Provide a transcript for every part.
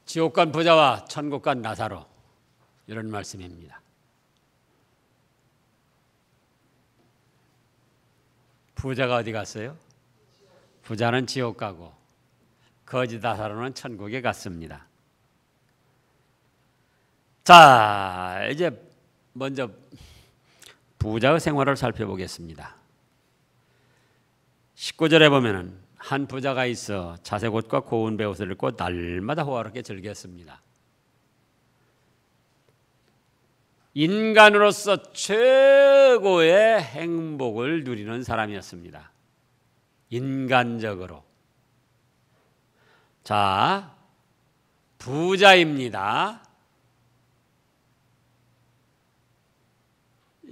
지옥 간 부자와 천국 간 나사로, 이런 말씀입니다. 부자가 어디 갔어요? 부자는 지옥 가고 거지 나사로는 천국에 갔습니다. 자, 이제 먼저 부자의 생활을 살펴보겠습니다. 19절에 보면은 한 부자가 있어 자색옷과 고운 베옷을 입고 날마다 호화롭게 즐겼습니다. 인간으로서 최고의 행복을 누리는 사람이었습니다. 인간적으로. 자, 부자입니다.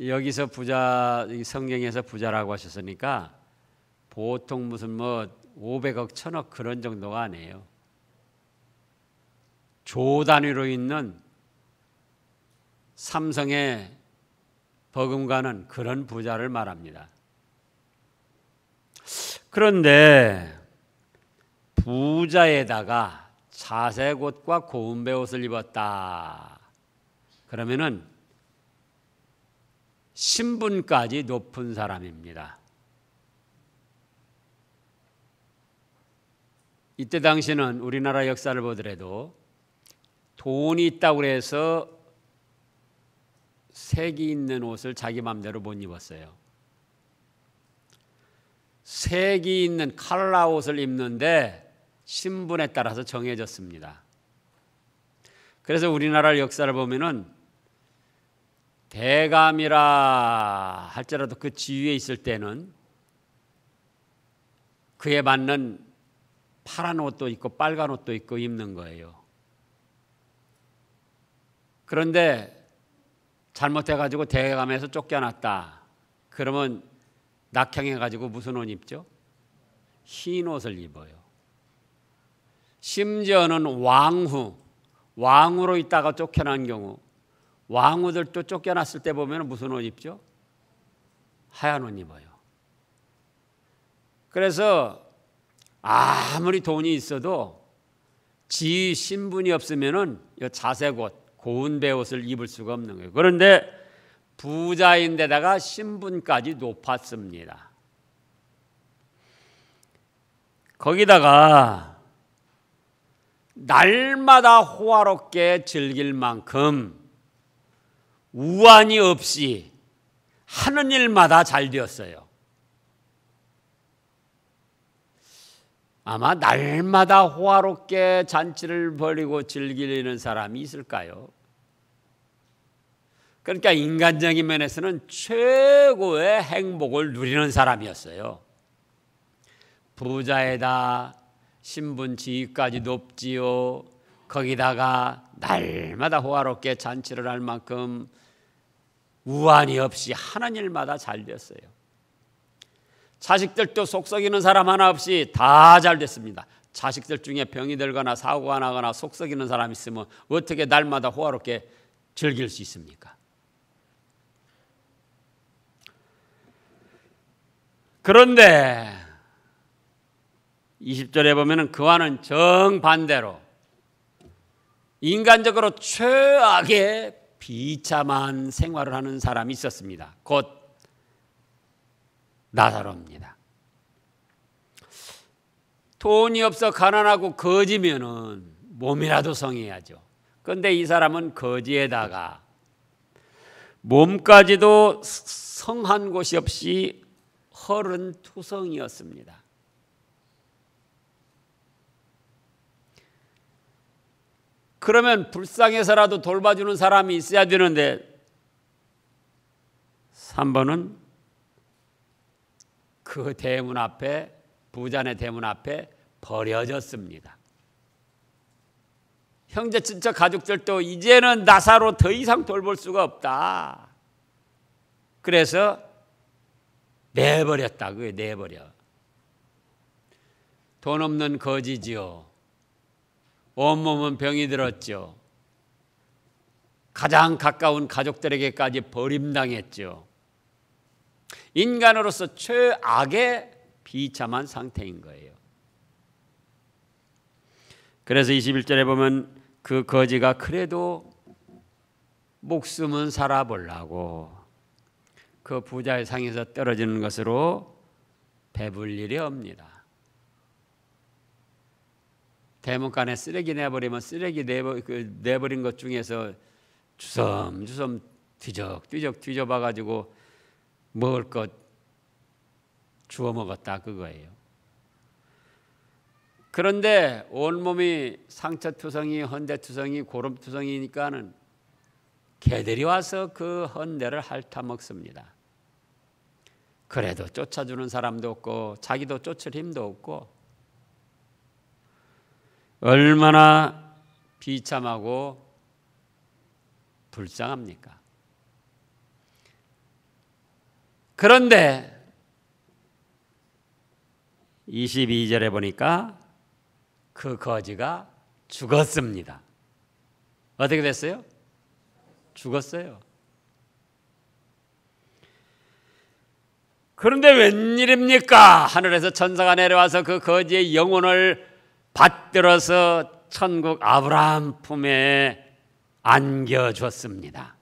여기서 부자, 성경에서 부자라고 하셨으니까 보통 무슨 500억, 1000억 그런 정도가 아니에요. 조 단위로 있는 삼성의 버금가는 그런 부자를 말합니다. 그런데 부자에다가 자색 옷과 고운 베옷을 입었다. 그러면은 신분까지 높은 사람입니다. 이때 당시는 우리나라 역사를 보더라도 돈이 있다고 해서 색이 있는 옷을 자기 마음대로 못 입었어요. 색이 있는 컬러 옷을 입는데 신분에 따라서 정해졌습니다. 그래서 우리나라 역사를 보면은 대감이라 할지라도 그 지위에 있을 때는 그에 맞는 파란 옷도 있고 빨간 옷도 있고 입는 거예요. 그런데 잘못해가지고 대감에서 쫓겨났다. 그러면 낙향해가지고 무슨 옷 입죠? 흰 옷을 입어요. 심지어는 왕후로 있다가 쫓겨난 경우, 왕후들도 쫓겨났을 때 보면 무슨 옷 입죠? 하얀 옷 입어요. 그래서 아무리 돈이 있어도 지위 신분이 없으면은 자색 옷, 고운 베옷을 입을 수가 없는 거예요. 그런데 부자인데다가 신분까지 높았습니다. 거기다가 날마다 호화롭게 즐길 만큼 우환이 없이 하는 일마다 잘 되었어요. 아마 날마다 호화롭게 잔치를 벌이고 즐기는 사람이 있을까요? 그러니까 인간적인 면에서는 최고의 행복을 누리는 사람이었어요. 부자에다 신분 지위까지 높지요. 거기다가 날마다 호화롭게 잔치를 할 만큼 우환이 없이 하는 일마다 잘 됐어요. 자식들도 속 썩이는 사람 하나 없이 다 잘 됐습니다. 자식들 중에 병이 들거나 사고가 나거나 속 썩이는 사람 있으면 어떻게 날마다 호화롭게 즐길 수 있습니까? 그런데 20절에 보면 그와는 정반대로 인간적으로 최악의 비참한 생활을 하는 사람이 있었습니다. 곧 나사로입니다. 돈이 없어 가난하고 거지면은 몸이라도 성해야죠. 그런데 이 사람은 거지에다가 몸까지도 성한 곳이 없이 허른 투성이었습니다. 그러면 불쌍해서라도 돌봐주는 사람이 있어야 되는데 3번은 그 대문 앞에, 부자네 대문 앞에 버려졌습니다. 형제 친척 가족들도 이제는 나사로 더 이상 돌볼 수가 없다. 그래서 내버렸다. 그게 내버려. 돈 없는 거지지요. 온몸은 병이 들었죠. 가장 가까운 가족들에게까지 버림당했죠. 인간으로서 최악의 비참한 상태인 거예요. 그래서 21절에 보면 그 거지가 그래도 목숨은 살아보려고 그 부자의 상에서 떨어지는 것으로 배불 일이 없니다. 대문간에 쓰레기 내버리면 쓰레기 내버린 것 중에서 주섬주섬 뒤적뒤적 뒤져봐가지고 먹을 것 주워 먹었다 그거예요. 그런데 온몸이 상처투성이 헌대투성이 고름투성이니까는 개들이 와서 그 헌대를 핥아먹습니다. 그래도 쫓아주는 사람도 없고 자기도 쫓을 힘도 없고 얼마나 비참하고 불쌍합니까? 그런데 22절에 보니까 그 거지가 죽었습니다. 어떻게 됐어요? 죽었어요. 그런데 웬일입니까? 하늘에서 천사가 내려와서 그 거지의 영혼을 받들어서 천국 아브라함 품에 안겨줬습니다.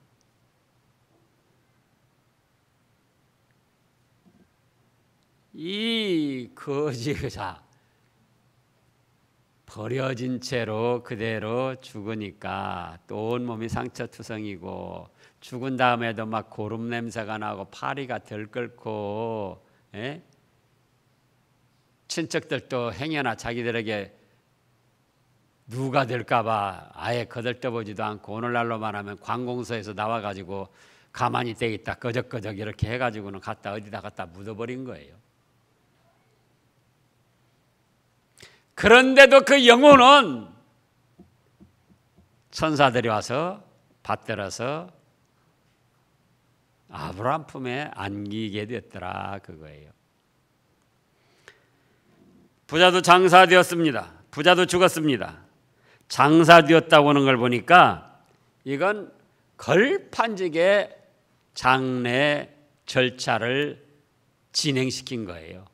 이 거지가 버려진 채로 그대로 죽으니까 또 온몸이 상처투성이고 죽은 다음에도 막 고름 냄새가 나고 파리가 들끓고 친척들도 행여나 자기들에게 누가 될까 봐 아예 거들떠보지도 않고 오늘날로만 하면 관공서에서 나와가지고 가만히 떼 있다 끄적끄적 이렇게 해가지고는 갖다 어디다 갖다 묻어버린 거예요. 그런데도 그 영혼은 천사들이 와서 받들어서 아브라함 품에 안기게 됐더라 그거예요. 부자도 장사되었습니다. 부자도 죽었습니다. 장사되었다고 하는 걸 보니까 이건 걸판직의 장례 절차를 진행시킨 거예요.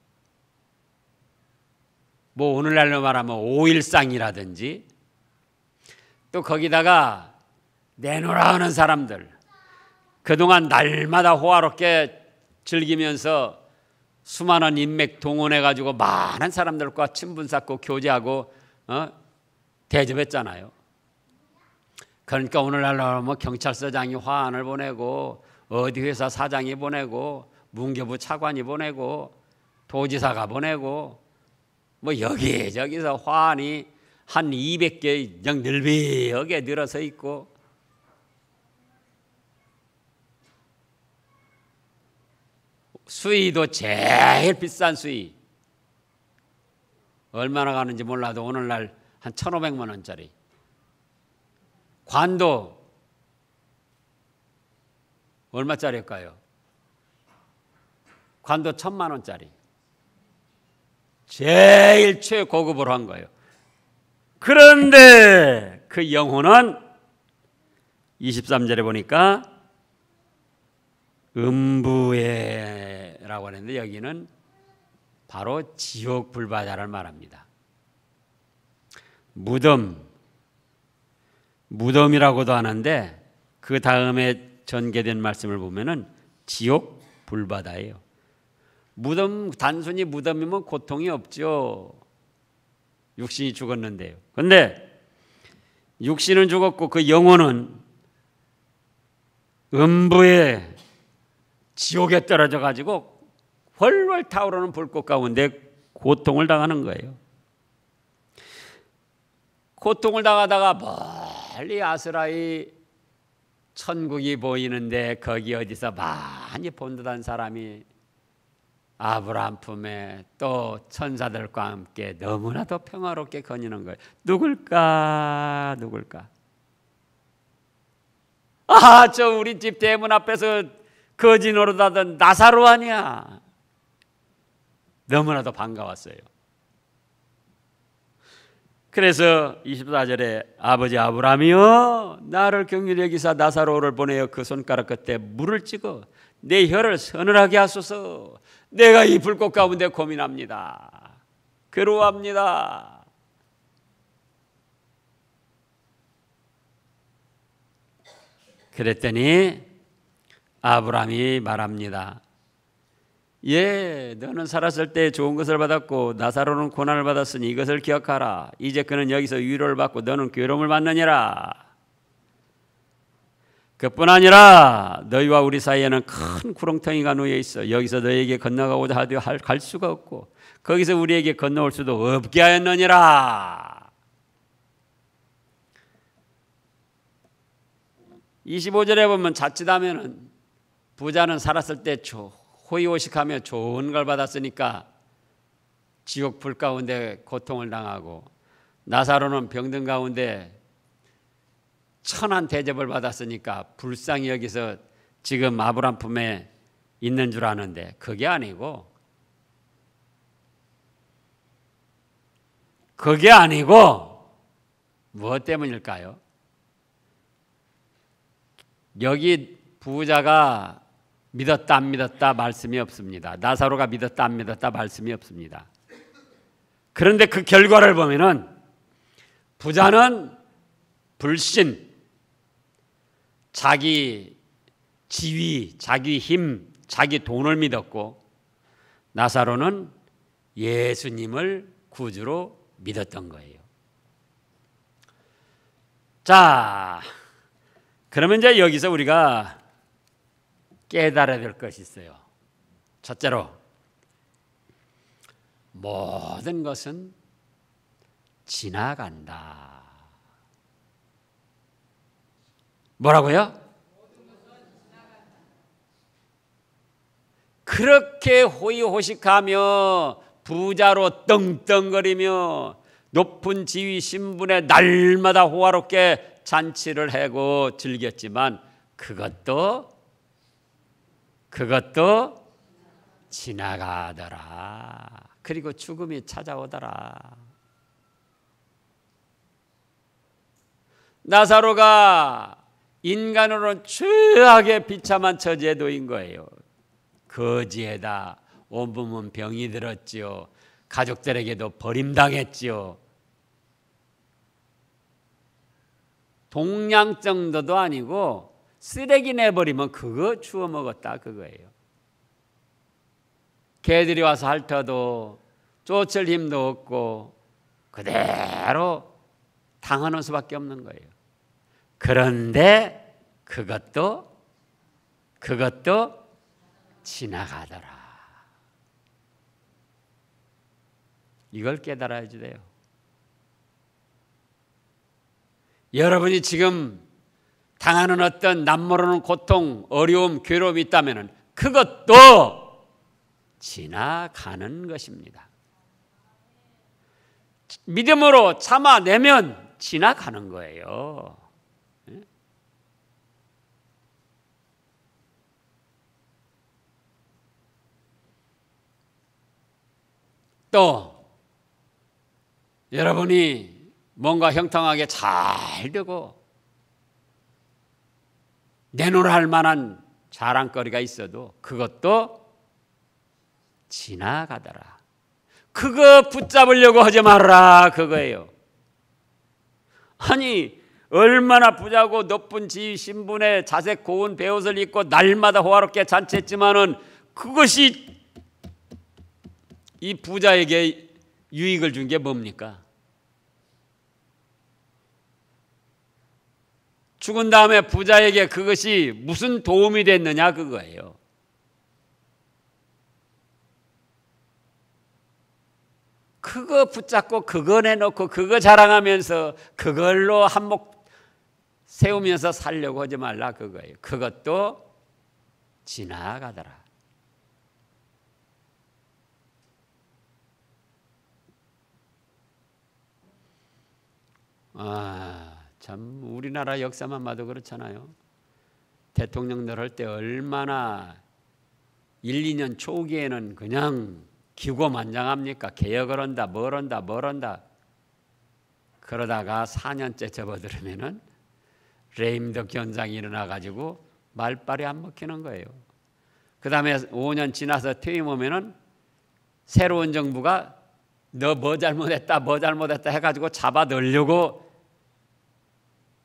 뭐 오늘날로 말하면 5일상이라든지 또 거기다가 내놓으라 하는 사람들 그동안 날마다 호화롭게 즐기면서 수많은 인맥 동원해가지고 많은 사람들과 친분 쌓고 교제하고 대접했잖아요. 그러니까 오늘날로 뭐 경찰서장이 화환을 보내고 어디 회사 사장이 보내고 문교부 차관이 보내고 도지사가 보내고 뭐 여기저기서 화환이 한 200개 그냥 늘비하게 늘어서 있고 수의도 제일 비싼 수의 얼마나 가는지 몰라도 오늘날 한 1,500만 원짜리 관도 얼마짜리일까요? 관도 1,000만 원짜리 제일 최고급으로 한 거예요. 그런데 그 영혼은 23절에 보니까 음부에라고 하는데 여기는 바로 지옥 불바다를 말합니다. 무덤이라고도 하는데 그 다음에 전개된 말씀을 보면은 지옥 불바다예요. 무덤 단순히 무덤이면 고통이 없죠. 육신이 죽었는데요. 그런데 육신은 죽었고 그 영혼은 음부에 지옥에 떨어져 가지고 훨훨 타오르는 불꽃 가운데 고통을 당하는 거예요. 고통을 당하다가 멀리 아스라이 천국이 보이는데 거기 어디서 많이 본 듯한 사람이 아브라함 품에 또 천사들과 함께 너무나도 평화롭게 거니는 거예요. 누굴까? 아, 저 우리 집 대문 앞에서 거지 노릇하던 나사로 아니야. 너무나도 반가웠어요. 그래서 24절에 아버지 아브라함이여 나를 긍휼히 여기사 나사로를 보내어 그 손가락 끝에 물을 찍어 내 혀를 서늘하게 하소서. 내가 이 불꽃 가운데 고민합니다. 괴로워합니다. 그랬더니 아브라함이 말합니다. 예, 너는 살았을 때 좋은 것을 받았고 나사로는 고난을 받았으니 이것을 기억하라. 이제 그는 여기서 위로를 받고 너는 괴로움을 받느니라. 그뿐 아니라 너희와 우리 사이에는 큰 구렁텅이가 놓여 있어. 여기서 너희에게 건너가고자 하되 갈 수가 없고 거기서 우리에게 건너올 수도 없게 하였느니라. 25절에 보면 자칫하면은 부자는 살았을 때 호의호식하며 좋은 걸 받았으니까 지옥 불 가운데 고통을 당하고 나사로는 병든 가운데 천한 대접을 받았으니까 불쌍히 여기서 지금 아브라함 품에 있는 줄 아는데 그게 아니고 무엇 때문일까요? 여기 부자가 믿었다 안 믿었다 말씀이 없습니다. 나사로가 믿었다 안 믿었다 말씀이 없습니다. 그런데 그 결과를 보면은 부자는 불신, 자기 지위, 자기 힘, 자기 돈을 믿었고 나사로는 예수님을 구주로 믿었던 거예요. 자, 그러면 이제 여기서 우리가 깨달아야 될 것이 있어요. 첫째로 모든 것은 지나간다. 뭐라고요? 그렇게 호의호식하며 부자로 떵떵거리며 높은 지위 신분에 날마다 호화롭게 잔치를 하고 즐겼지만 그것도 지나가더라. 그리고 죽음이 찾아오더라. 나사로가 인간으로는 최악의 비참한 처지에 놓인 거예요. 거지에다 온몸은 병이 들었지요. 가족들에게도 버림당했지요. 동양 정도도 아니고 쓰레기 내버리면 그거 주워 먹었다 그거예요. 개들이 와서 핥아도 쫓을 힘도 없고 그대로 당하는 수밖에 없는 거예요. 그런데 그것도 지나가더라. 이걸 깨달아야지 돼요. 여러분이 지금 당하는 어떤 남모르는 고통, 어려움, 괴로움이 있다면 그것도 지나가는 것입니다. 믿음으로 참아내면 지나가는 거예요. 또 여러분이 뭔가 형통하게 잘 되고 내놓으라 할 만한 자랑거리가 있어도 그것도 지나가더라. 그거 붙잡으려고 하지 말라 그거예요. 아니 얼마나 부자고 높은 지위 신분에 자색 고운 베옷을 입고 날마다 호화롭게 잔치했지만은 그것이 이 부자에게 유익을 준 게 뭡니까? 죽은 다음에 부자에게 그것이 무슨 도움이 됐느냐 그거예요. 그거 붙잡고 그거 내놓고 그거 자랑하면서 그걸로 한몫 세우면서 살려고 하지 말라 그거예요. 그것도 지나가더라. 참 우리나라 역사만 봐도 그렇잖아요. 대통령들 할 때 얼마나 1, 2년 초기에는 그냥 기고만장합니까? 개혁을 한다, 뭘 한다. 그러다가 4년째 접어들으면은 레임덕 현상이 일어나가지고 말빨이 안 먹히는 거예요. 그 다음에 5년 지나서 퇴임 오면은 새로운 정부가 너 뭐 잘못했다 해가지고 잡아 넣으려고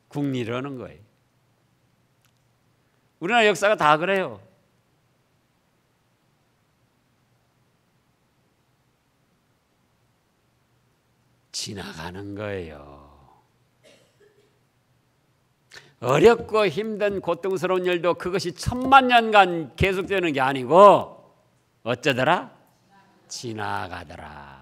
국리를 하는 거예요. 우리나라 역사가 다 그래요. 지나가는 거예요. 어렵고 힘든 고통스러운 일도 그것이 천만 년간 계속되는 게 아니고 어쩌더라? 지나가더라.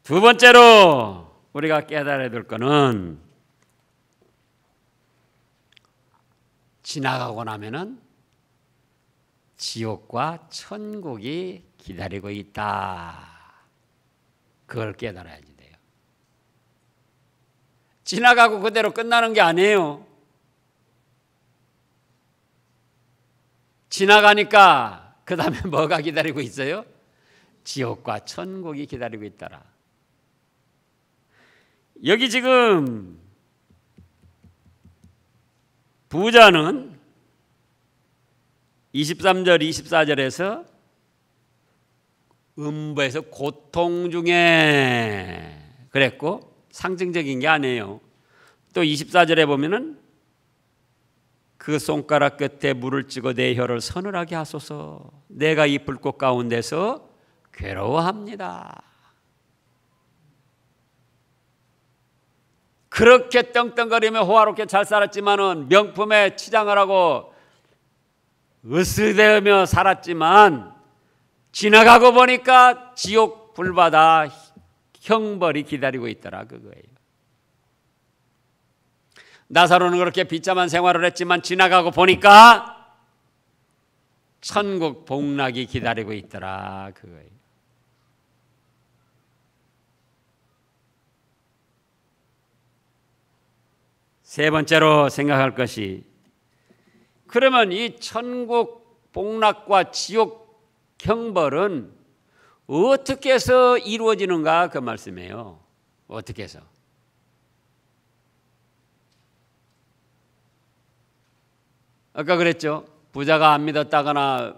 두 번째로 우리가 깨달아야 될 것은 지나가고 나면은 지옥과 천국이 기다리고 있다. 그걸 깨달아야지 돼요. 지나가고 그대로 끝나는 게 아니에요. 지나가니까 그 다음에 뭐가 기다리고 있어요? 지옥과 천국이 기다리고 있더라. 여기 지금 부자는 23절 24절에서 음부에서 고통 중에 그랬고 상징적인 게 아니에요. 또 24절에 보면은 그 손가락 끝에 물을 찍어 내 혀를 서늘하게 하소서. 내가 이 불꽃 가운데서 괴로워합니다. 그렇게 떵떵거리며 호화롭게 잘 살았지만은 명품에 치장을 하고 으스대으며 살았지만 지나가고 보니까 지옥 불바다 형벌이 기다리고 있더라 그거예요. 나사로는 그렇게 비참한 생활을 했지만 지나가고 보니까 천국 복락이 기다리고 있더라 그거예요. 세 번째로 생각할 것이 그러면 이 천국 복락과 지옥 형벌은 어떻게 해서 이루어지는가 그 말씀이에요. 어떻게 해서? 아까 그랬죠. 부자가 안 믿었다거나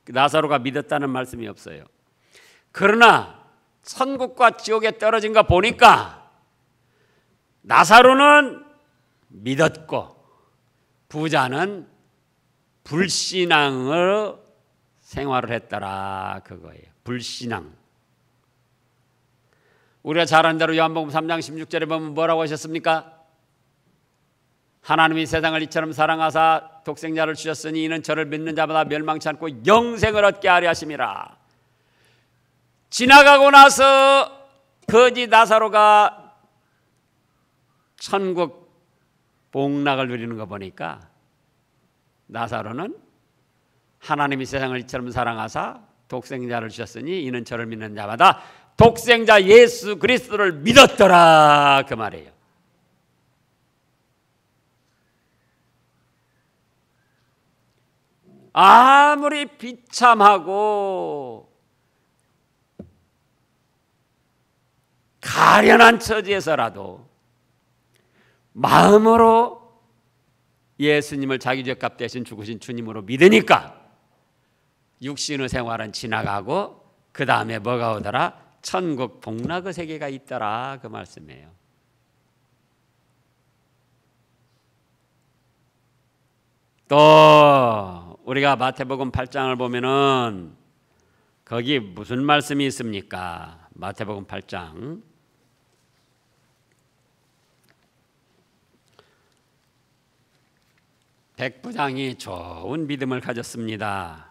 나사로가 믿었다는 말씀이 없어요. 그러나 천국과 지옥에 떨어진 거 보니까 나사로는 믿었고 부자는 불신앙으로 생활을 했더라 그거예요. 불신앙. 우리가 잘 아는 대로 요한복음 3장 16절에 보면 뭐라고 하셨습니까? 하나님이 세상을 이처럼 사랑하사 독생자를 주셨으니 이는 저를 믿는 자마다 멸망치 않고 영생을 얻게 하려 하심이라. 지나가고 나서 거지 나사로가 천국 복락을 누리는 거 보니까 나사로는 하나님이 세상을 이처럼 사랑하사 독생자를 주셨으니 이는 저를 믿는 자마다 독생자 예수 그리스도를 믿었더라 그 말이에요. 아무리 비참하고 가련한 처지에서라도 마음으로 예수님을 자기 죄값 대신 죽으신 주님으로 믿으니까 육신의 생활은 지나가고 그 다음에 뭐가 오더라? 천국 복락의 세계가 있더라 그 말씀이에요. 또 우리가 마태복음 8장을 보면은 거기 무슨 말씀이 있습니까? 마태복음 8장 백부장이 좋은 믿음을 가졌습니다.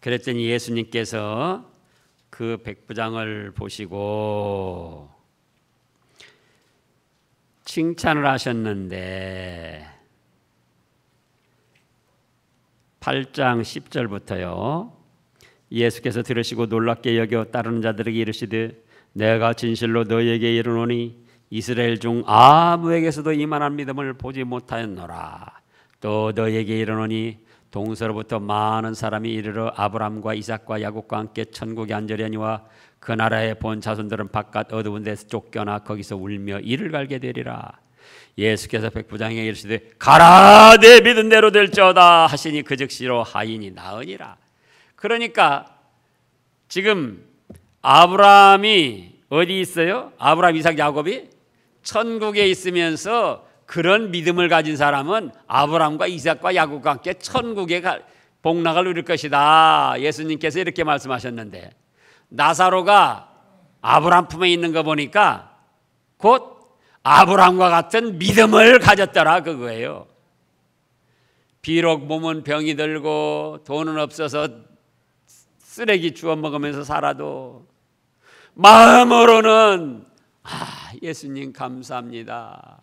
그랬더니 예수님께서 그 백부장을 보시고 칭찬을 하셨는데 8장 10절부터요. 예수께서 들으시고 놀랍게 여겨 따르는 자들에게 이르시되 내가 진실로 너희에게 이르노니 이스라엘 중 아무에게서도 이만한 믿음을 보지 못하였노라. 또 너희에게 이르노니 동서로부터 많은 사람이 이르러 아브라함과 이삭과 야곱과 함께 천국에 앉으려니와 그 나라의 본 자손들은 바깥 어두운 데서 쫓겨나 거기서 울며 이를 갈게 되리라. 예수께서 백부장에게 이르시되 가라 내 믿은 대로 될지어다 하시니 그 즉시로 하인이 나으니라. 그러니까 지금 아브라함이 어디 있어요? 아브라함, 이삭, 야곱이 천국에 있으면서 그런 믿음을 가진 사람은 아브라함과 이삭과 야곱과 함께 천국의 복락을 누릴 것이다. 예수님께서 이렇게 말씀하셨는데, 나사로가 아브라함 품에 있는 거 보니까 곧 아브라함과 같은 믿음을 가졌더라 그거예요. 비록 몸은 병이 들고 돈은 없어서 쓰레기 주워 먹으면서 살아도 마음으로는 예수님 감사합니다.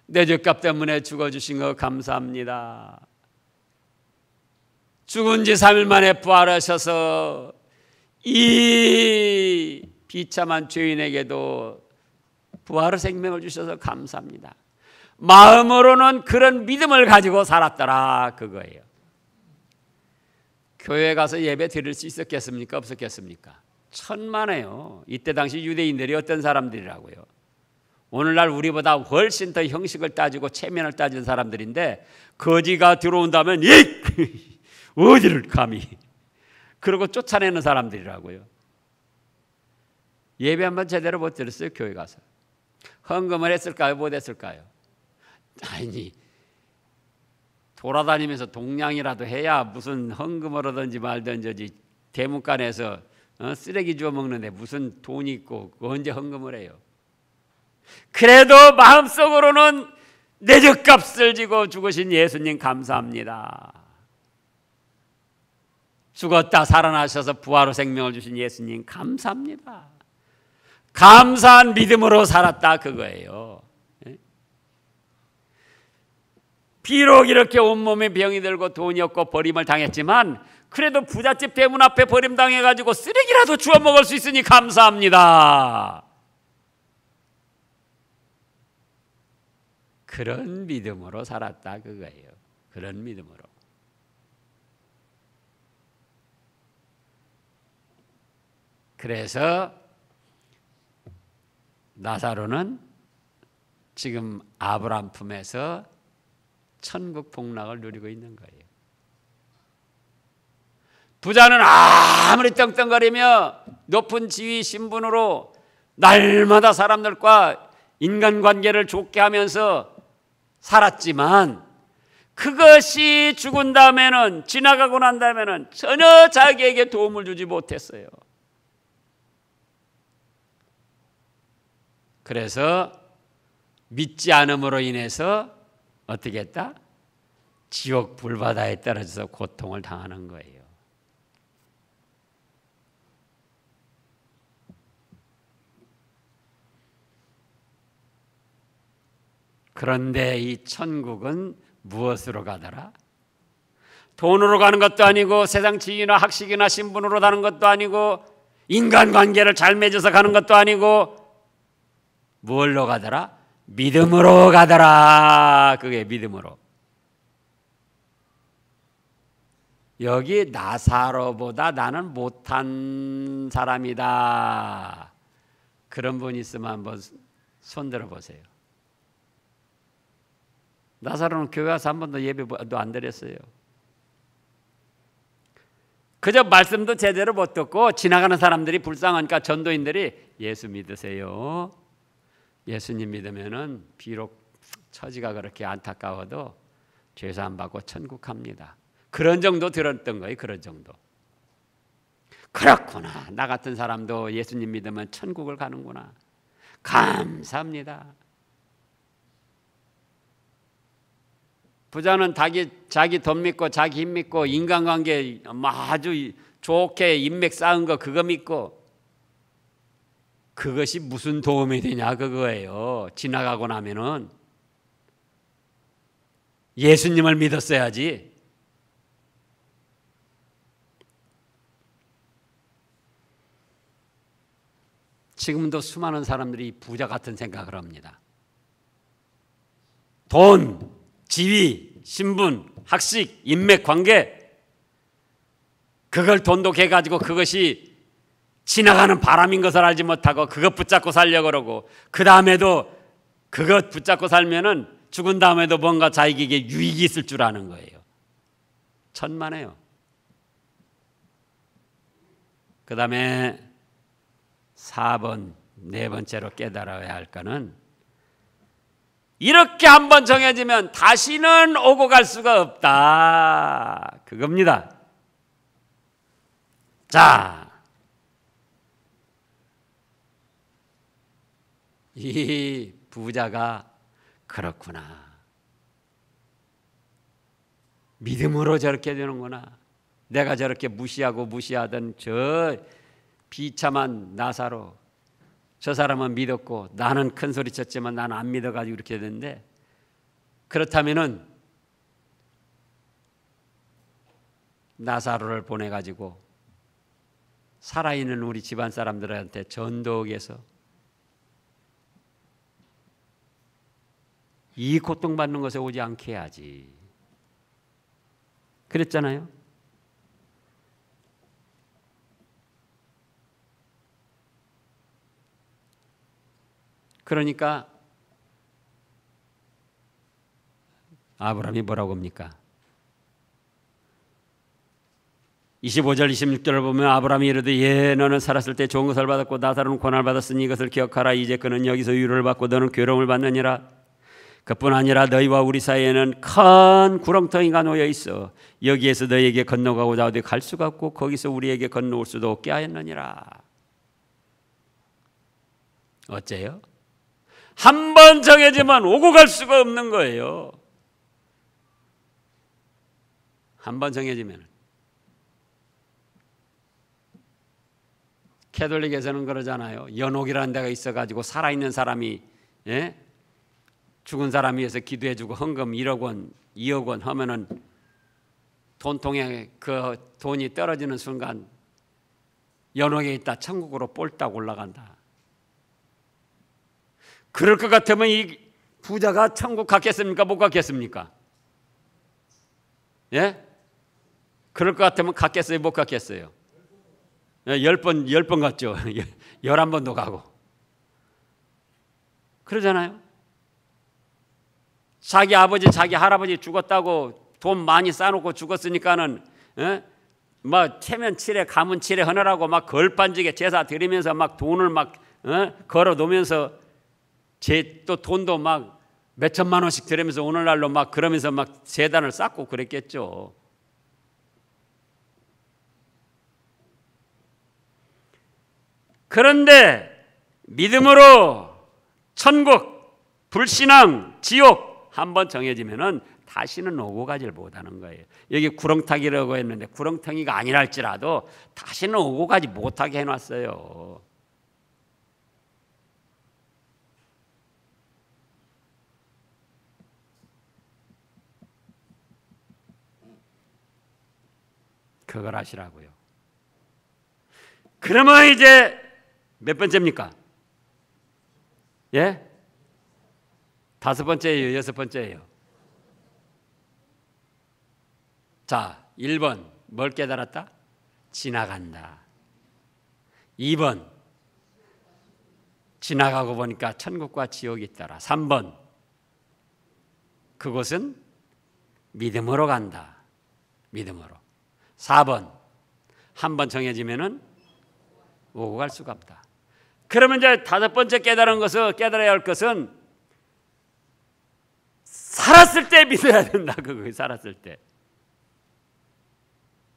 내 죄값 때문에 죽어주신 거 감사합니다. 죽은 지 3일 만에 부활하셔서 이 비참한 죄인에게도 부활의 생명을 주셔서 감사합니다. 마음으로는 그런 믿음을 가지고 살았더라 그거예요. 교회 가서 예배 드릴 수 있었겠습니까? 없었겠습니까? 천만에요. 이때 당시 유대인들이 어떤 사람들이라고요? 오늘날 우리보다 훨씬 더 형식을 따지고 체면을 따지는 사람들인데, 거지가 들어온다면 어디를 감히, 그러고 쫓아내는 사람들이라고요. 예배 한번 제대로 못 드렸어요. 교회 가서 헌금을 했을까요? 못 했을까요? 아니, 돌아다니면서 동냥이라도 해야 무슨 헌금을 하든지 말든지, 대문간에서 쓰레기 주워 먹는데 무슨 돈이 있고 언제 헌금을 해요? 그래도 마음속으로는 내 죗값을 지고 죽으신 예수님 감사합니다. 죽었다 살아나셔서 부활의 생명을 주신 예수님 감사합니다. 감사한 믿음으로 살았다 그거예요. 비록 이렇게 온몸에 병이 들고 돈이 없고 버림을 당했지만 그래도 부잣집 대문 앞에 버림당해가지고 쓰레기라도 주워 먹을 수 있으니 감사합니다. 그런 믿음으로 살았다 그거예요. 그런 믿음으로. 그래서 나사로는 지금 아브라함 품에서 천국 복락을 누리고 있는 거예요. 부자는 아무리 떵떵거리며 높은 지위 신분으로 날마다 사람들과 인간관계를 좋게 하면서 살았지만, 그것이 죽은 다음에는, 지나가고 난 다음에는 전혀 자기에게 도움을 주지 못했어요. 그래서 믿지 않음으로 인해서 어떻게 했다? 지옥 불바다에 떨어져서 고통을 당하는 거예요. 그런데 이 천국은 무엇으로 가더라? 돈으로 가는 것도 아니고, 세상 지위나 학식이나 신분으로 가는 것도 아니고, 인간관계를 잘 맺어서 가는 것도 아니고, 뭘로 가더라? 믿음으로 가더라. 그게 믿음으로. 여기 나사로보다 나는 못한 사람이다. 그런 분 있으면 한번 손 들어보세요. 나사로는 교회 와서 한 번도 예배도 안 드렸어요. 그저 말씀도 제대로 못 듣고 지나가는 사람들이 불쌍하니까 전도인들이 예수 믿으세요. 예수님 믿으면은 비록 처지가 그렇게 안타까워도 죄사함 받고 천국 갑니다. 그런 정도 들었던 거예요. 그런 정도. 그렇구나. 나 같은 사람도 예수님 믿으면 천국을 가는구나. 감사합니다. 부자는 자기 돈 믿고 자기 힘 믿고 인간관계 아주 좋게 인맥 쌓은 거 그거 믿고, 그것이 무슨 도움이 되냐 그거예요. 지나가고 나면은 예수님을 믿었어야지. 지금도 수많은 사람들이 부자 같은 생각을 합니다. 돈, 지위, 신분, 학식, 인맥, 관계, 그걸 돈독해가지고 그것이 지나가는 바람인 것을 알지 못하고 그것 붙잡고 살려고 그러고, 그 다음에도 그것 붙잡고 살면은 죽은 다음에도 뭔가 자기에게 유익이 있을 줄 아는 거예요. 천만에요. 그 다음에 4번 네 번째로 깨달아야 할 거는 이렇게 한번 정해지면 다시는 오고 갈 수가 없다. 그겁니다. 자, 이 부자가 그렇구나. 믿음으로 저렇게 되는구나. 내가 저렇게 무시하던 저 비참한 나사로, 저 사람은 믿었고 나는 큰 소리 쳤지만 나는 안 믿어가지고 이렇게 됐는데, 그렇다면은 나사로를 보내가지고 살아있는 우리 집안 사람들한테 전도해서 이 고통받는 것에 오지 않게 해야지. 그랬잖아요. 그러니까 아브라함이 뭐라고 합니까? 25절 26절을 보면 아브라함이 이르되 예 너는 살았을 때 좋은 것을 받았고 나사로는 고난을 받았으니 이것을 기억하라. 이제 그는 여기서 위로를 받고 너는 괴로움을 받느니라. 그뿐 아니라 너희와 우리 사이에는 큰 구렁텅이가 놓여 있어. 여기에서 너희에게 건너가고자 어디 갈 수가 없고 거기서 우리에게 건너올 수도 없게 하였느니라. 어째요? 한 번 정해지면 오고 갈 수가 없는 거예요. 한 번 정해지면. 캐톨릭에서는 그러잖아요. 연옥이라는 데가 있어가지고 살아있는 사람이 죽은 사람 위해서 기도해주고 헌금 1억 원, 2억 원 하면은 돈통에 그 돈이 떨어지는 순간 연옥에 있다 천국으로 폴딱 올라간다. 그럴 것 같으면 이 부자가 천국 갔겠습니까? 못 갔겠습니까? 예? 그럴 것 같으면 갔겠어요? 못 갔겠어요? 10번 갔죠. 11번도 가고. 그러잖아요. 자기 아버지, 자기 할아버지 죽었다고 돈 많이 쌓아놓고 죽었으니까는 막 체면 칠해, 가문 칠해 하느라고 막 걸반지게 제사 드리면서 막 돈을 막 걸어 놓으면서 또 돈도 막 몇천만 원씩 드리면서 오늘날로 막 그러면서 막 재단을 쌓고 그랬겠죠. 그런데 믿음으로 천국, 불신앙, 지옥 한번 정해지면은 다시는 오고 가지를 못하는 거예요. 여기 구렁텅이라고 했는데 구렁텅이가 아니라 할지라도 다시는 오고 가지 못하게 해놨어요. 그걸 하시라고요. 그러면 이제 몇 번째입니까? 예? 5번째예요? 6번째예요? 자, 1번 뭘 깨달았다? 지나간다. 2번 지나가고 보니까 천국과 지옥이 있더라. 3번 그곳은 믿음으로 간다. 믿음으로. 4번 한 번 정해지면은 오고 갈 수가 없다. 그러면 이제 5번째 깨달아야 할 것은 살았을 때 믿어야 된다. 그거 살았을 때.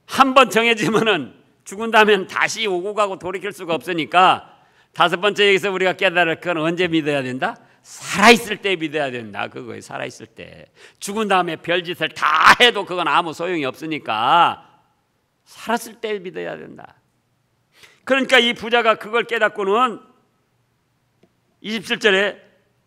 한 번 정해지면은 죽은 다음엔 다시 오고 가고 돌이킬 수가 없으니까 5번째 여기서 우리가 깨달을 건 언제 믿어야 된다? 살아있을 때 믿어야 된다. 그거예요. 살아있을 때. 죽은 다음에 별짓을 다 해도 그건 아무 소용이 없으니까 살았을 때 믿어야 된다. 그러니까 이 부자가 그걸 깨닫고는 27절에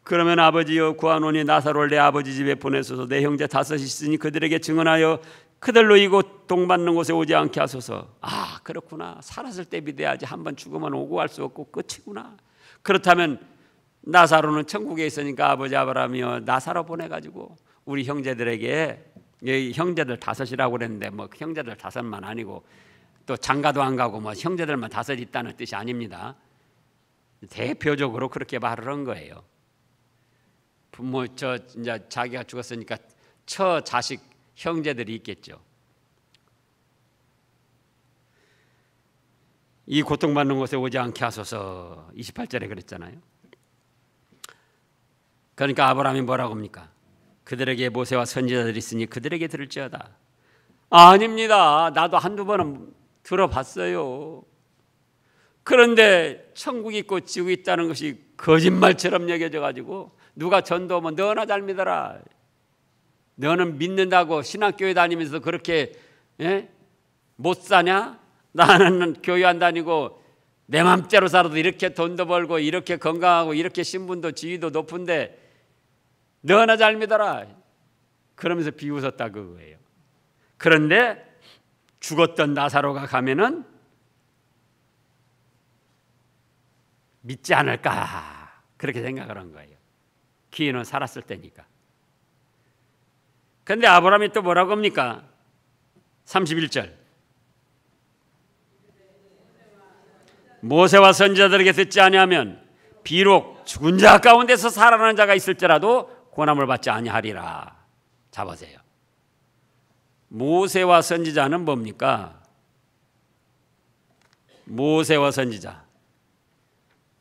그러면 아버지여 구하노니 나사로를 내 아버지 집에 보내소서. 내 형제 5이 있으니 그들에게 증언하여 그들로 이곳 동받는 곳에 오지 않게 하소서. 아 그렇구나. 살았을 때 믿어야지. 한번 죽으면 오고 갈 수 없고 끝이구나. 그렇다면 나사로는 천국에 있으니까 아버지 아브라함이여 나사로 보내가지고 우리 형제들에게, 형제들 5이라고 그랬는데 뭐 형제들 5만 아니고 또 장가도 안 가고 뭐 형제들만 5 있다는 뜻이 아닙니다. 대표적으로 그렇게 말을 한 거예요. 부모 이제 자기가 죽었으니까 처 자식 형제들이 있겠죠. 이 고통받는 곳에 오지 않게 하소서. 28절에 그랬잖아요. 그러니까 아브라함이 뭐라고 합니까? 그들에게 모세와 선지자들이 있으니 그들에게 들을지어다. 아닙니다. 나도 한두 번은 들어봤어요. 그런데 천국이 있고 지옥이 있다는 것이 거짓말처럼 여겨져 가지고 누가 전도하면 너나 잘 믿어라. 너는 믿는다고 신학교에 다니면서 그렇게 못 사냐? 나는 교회 안 다니고 내 맘대로 살아도 이렇게 돈도 벌고 이렇게 건강하고 이렇게 신분도 지위도 높은데 너나 잘 믿어라. 그러면서 비웃었다 그거예요. 그런데 죽었던 나사로가 가면은 믿지 않을까 그렇게 생각을 한 거예요. 기인은 살았을 때니까. 그런데 아브라함이 또 뭐라고 합니까? 31절 모세와 선지자들에게 듣지 아니하면 비록 죽은 자 가운데서 살아나는 자가 있을지라도 고난을 받지 아니하리라. 잡으세요. 모세와 선지자는 뭡니까? 모세와 선지자.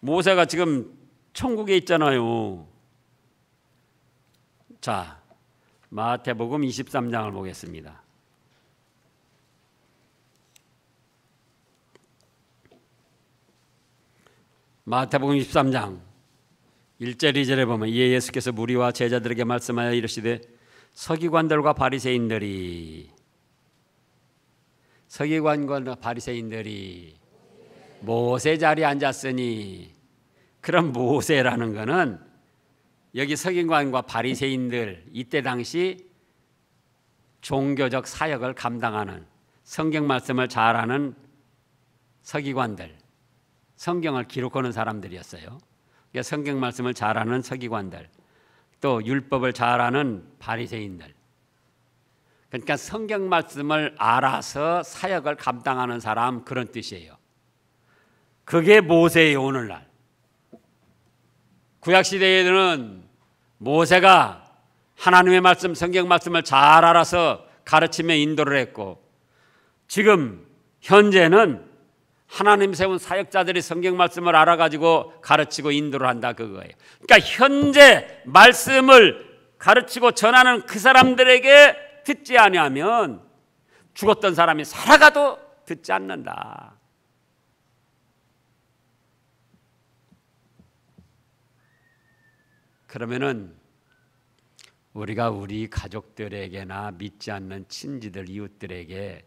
모세가 지금 천국에 있잖아요. 자, 마태복음 23장을 보겠습니다. 마태복음 23장 1절 2절에 보면 이에 예수께서 무리와 제자들에게 말씀하여 이르시되 서기관과 바리새인들이 모세 자리에 앉았으니, 그런 모세라는 것은 여기 서기관과 바리새인들, 이때 당시 종교적 사역을 감당하는 성경 말씀을 잘하는 서기관들, 성경을 기록하는 사람들이었어요. 그러니까 성경 말씀을 잘하는 서기관들, 또 율법을 잘하는 바리새인들. 그러니까 성경 말씀을 알아서 사역을 감당하는 사람, 그런 뜻이에요. 그게 모세예요. 오늘날 구약시대에는 모세가 하나님의 말씀, 성경 말씀을 잘 알아서 가르치며 인도를 했고, 지금 현재는 하나님 세운 사역자들이 성경 말씀을 알아가지고 가르치고 인도를 한다 그거예요. 그러니까 현재 말씀을 가르치고 전하는 그 사람들에게 듣지 아니하면 죽었던 사람이 살아가도 듣지 않는다. 그러면은 우리가 우리 가족들에게나 믿지 않는 친지들, 이웃들에게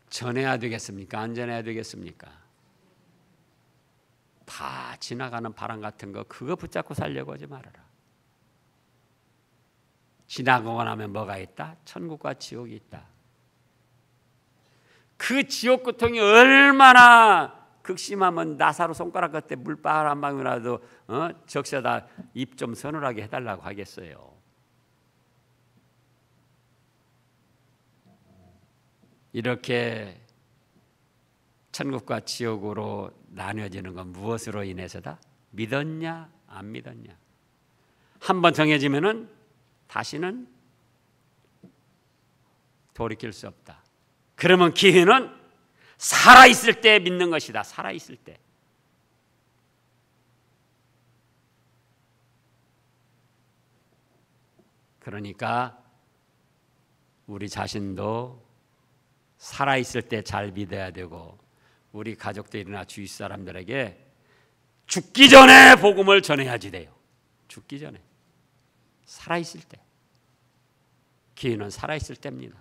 전해야 되겠습니까? 안 전해야 되겠습니까? 다 지나가는 바람 같은 거 그거 붙잡고 살려고 하지 말아라. 지나가고 나면 뭐가 있다? 천국과 지옥이 있다. 그 지옥 고통이 얼마나 극심하면 나사로 손가락 끝에 물방울 한 방울이라도 적셔다 입 좀 서늘하게 해달라고 하겠어요. 이렇게 천국과 지옥으로 나뉘어지는 건 무엇으로 인해서다? 믿었냐 안 믿었냐. 한번 정해지면은 다시는 돌이킬 수 없다. 그러면 기회는 살아있을 때 믿는 것이다. 살아있을 때. 그러니까 우리 자신도 살아있을 때 잘 믿어야 되고, 우리 가족들이나 주위 사람들에게 죽기 전에 복음을 전해야지 돼요. 죽기 전에. 살아있을 때. 기회는 살아있을 때입니다.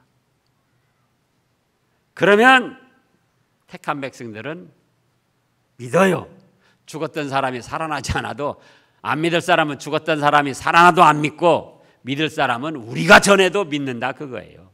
그러면 택한 백성들은 믿어요. 죽었던 사람이 살아나지 않아도, 안 믿을 사람은 죽었던 사람이 살아나도 안 믿고, 믿을 사람은 우리가 전해도 믿는다 그거예요.